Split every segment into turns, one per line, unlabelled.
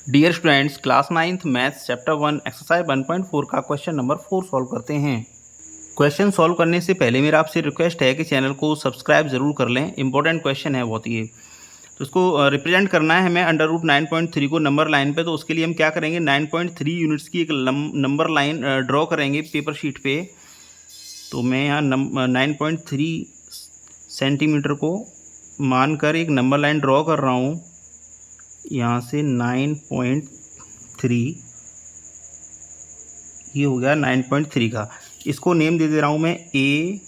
Dear students, class 9th maths chapter 1 exercise 1.4 का question number 4 solve करते हैं। Question solve करने से पहले मेरा आपसे रिक्वेस्ट है कि चैनल को सब्सक्राइब ज़रूर कर लें। इंपॉर्टेंट क्वेश्चन है बहुत ये। तो इसको रिप्रेजेंट करना है हमें अंडर रूट 9.3 को नंबर लाइन पे। तो उसके लिए हम क्या करेंगे, 9.3 यूनिट्स की एक नंबर लाइन ड्रॉ करेंगे पेपर शीट पे। तो मैं यहाँ 9.3 सेंटीमीटर को मानकर एक नंबर लाइन ड्रॉ कर रहा हूँ। यहाँ से 9.3, ये हो गया 9.3 का। इसको नेम दे दे रहा हूँ मैं ए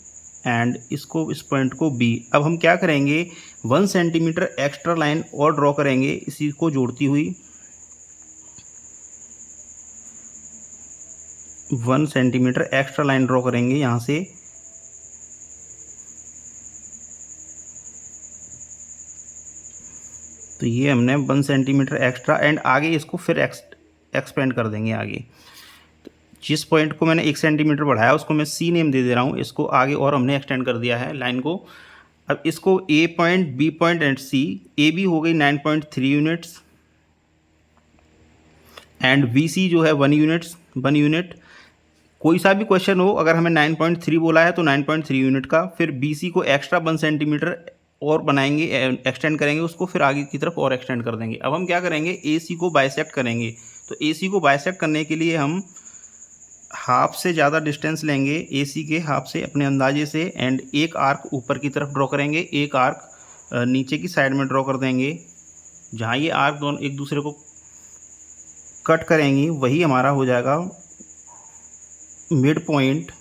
एंड इसको, इस पॉइंट को बी। अब हम क्या करेंगे, 1 सेंटीमीटर एक्स्ट्रा लाइन और ड्रॉ करेंगे इसी को जोड़ती हुई। 1 सेंटीमीटर एक्स्ट्रा लाइन ड्रॉ करेंगे यहाँ से। तो ये हमने 1 सेंटीमीटर एक्स्ट्रा एंड आगे इसको फिर एक्सपेंड कर देंगे आगे। जिस पॉइंट को मैंने 1 सेंटीमीटर बढ़ाया उसको मैं सी नेम दे दे रहा हूँ। इसको आगे और हमने एक्सटेंड कर दिया है लाइन को। अब इसको A point, B point and C. A B हो गई 9.3 यूनिट्स एंड बी सी जो है 1 यूनिट। कोई सा भी क्वेश्चन हो, अगर हमें 9.3 बोला है तो 9.3 यूनिट का। फिर बी सी को एक्स्ट्रा 1 सेंटीमीटर और बनाएंगे, एक्सटेंड करेंगे उसको, फिर आगे की तरफ और एक्सटेंड कर देंगे। अब हम क्या करेंगे, ए सी को बाइसेक्ट करेंगे। तो ए सी को बाइसेक्ट करने के लिए हम हाफ से ज़्यादा डिस्टेंस लेंगे, ए सी के हाफ से अपने अंदाजे से, एंड एक आर्क ऊपर की तरफ ड्रॉ करेंगे, एक आर्क नीचे की साइड में ड्रॉ कर देंगे। जहाँ ये आर्क दोनों एक दूसरे को कट करेंगी वही हमारा हो जाएगा मिड पॉइंट।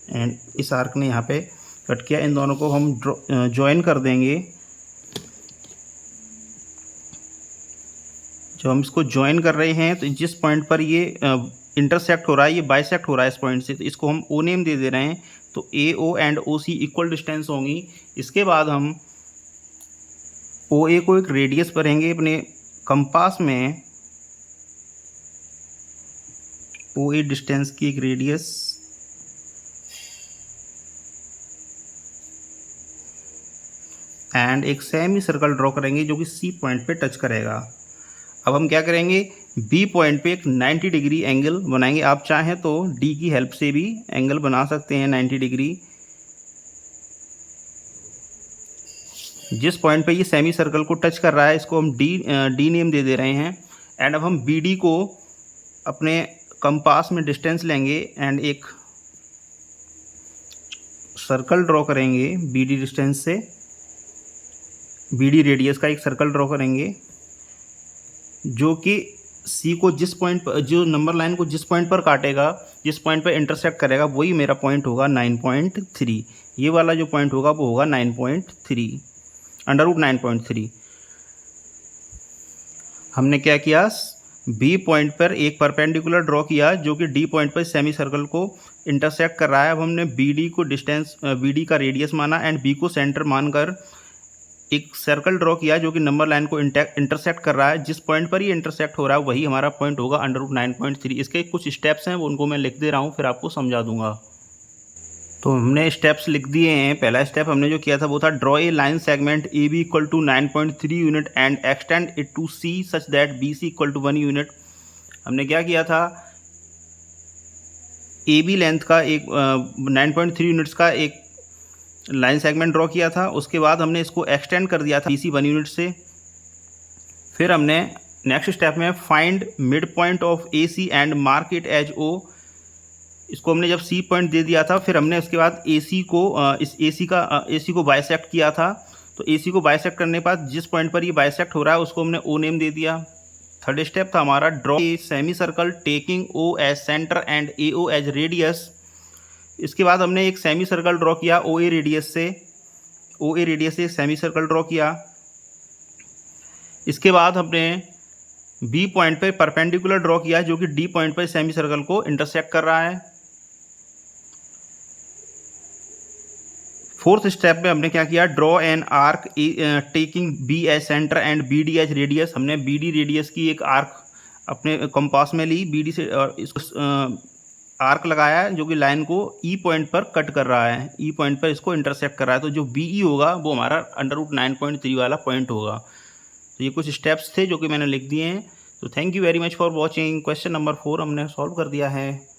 एंड इस आर्क ने यहाँ पे कट किया, इन दोनों को हम ज्वाइन कर देंगे। जब हम इसको ज्वाइन कर रहे हैं तो जिस पॉइंट पर ये इंटरसेक्ट हो रहा है, ये बाइसेक्ट हो रहा है इस पॉइंट से, तो इसको हम ओ नेम दे दे रहे हैं। तो A O and O C equal distance होंगी। इसके बाद हम ओ ए को एक रेडियस भरेंगे अपने कंपास में। ओ ए डिस्टेंस की एक रेडियस, एंड एक सेमी सर्कल ड्रॉ करेंगे जो कि सी पॉइंट पे टच करेगा। अब हम क्या करेंगे, बी पॉइंट पे एक 90 डिग्री एंगल बनाएंगे। आप चाहें तो डी की हेल्प से भी एंगल बना सकते हैं 90 डिग्री। जिस पॉइंट पे ये सेमी सर्कल को टच कर रहा है इसको हम डी नेम दे दे रहे हैं। एंड अब हम बी डी को अपने कंपास में डिस्टेंस लेंगे एंड एक सर्कल ड्रॉ करेंगे बी डी डिस्टेंस से, बी डी रेडियस का एक सर्कल ड्रॉ करेंगे जो कि सी को जिस पॉइंट पर, जो नंबर लाइन को जिस पॉइंट पर काटेगा, जिस पॉइंट पर इंटरसेक्ट करेगा, वही मेरा पॉइंट होगा 9.3। ये वाला जो पॉइंट होगा वो होगा 9.3, अंडर रूट 9.3। हमने क्या किया, बी पॉइंट पर एक परपेंडिकुलर ड्रॉ किया जो कि डी पॉइंट पर सेमी सर्कल को इंटरसेक्ट कर रहा है। अब हमने बी डी को डिस्टेंस, बी डी का रेडियस माना एंड बी को सेंटर मानकर एक सर्कल ड्रॉ किया जो कि नंबर लाइन को इंटरसेक्ट कर रहा है। जिस पॉइंट पर ये इंटरसेक्ट हो रहा है वही हमारा पॉइंट होगा अंडर रूट 9.3। इसके कुछ स्टेप्स हैं, उनको मैं लिख दे रहा हूँ, फिर आपको समझा दूंगा। तो हमने स्टेप्स लिख दिए हैं। पहला स्टेप हमने जो किया था वो था, draw a line segment A B equal to 9.3 unit and extend it to C such that B C equal to 1 unit. हमने क्या किया था, ए बी लेंथ का एक 9.3 यूनिट्स का एक लाइन सेगमेंट ड्रॉ किया था। उसके बाद हमने इसको एक्सटेंड कर दिया था बी सी 1 यूनिट से। फिर हमने नेक्स्ट स्टेप में find mid point of A C and mark it as O. इसको हमने जब सी पॉइंट दे दिया था, फिर हमने उसके बाद ए सी को, इस ए सी को बाइसेक्ट किया था। तो ए सी को बाइसेक्ट करने के बाद जिस पॉइंट पर ये बाइसेक्ट हो रहा है उसको हमने ओ नेम दे दिया। थर्ड स्टेप था हमारा, draw a semicircle taking O as centre and A O as radius. इसके बाद हमने एक सेमी सर्कल ड्रॉ किया ओ ए रेडियस से, ओ ए रेडियस से एक सेमी सर्कल ड्रॉ किया। इसके बाद हमने बी पॉइंट पे परपेंडिकुलर ड्रॉ किया जो कि डी पॉइंट पर सेमी सर्कल को इंटरसेक्ट कर रहा है। फोर्थ स्टेप में हमने क्या किया, draw an arc taking B as centre and B D as radius. हमने बी डी रेडियस की एक आर्क अपने कंपास में ली, बी डी से इसको आर्क लगाया जो कि लाइन को ई पॉइंट पर कट कर रहा है, ई पॉइंट पर इसको इंटरसेक्ट कर रहा है। तो जो बी ई होगा वो हमारा अंडर रूट 9.3 वाला पॉइंट होगा। तो ये कुछ स्टेप्स थे जो कि मैंने लिख दिए हैं। तो thank you very much for watching. Question number 4 हमने सॉल्व कर दिया है।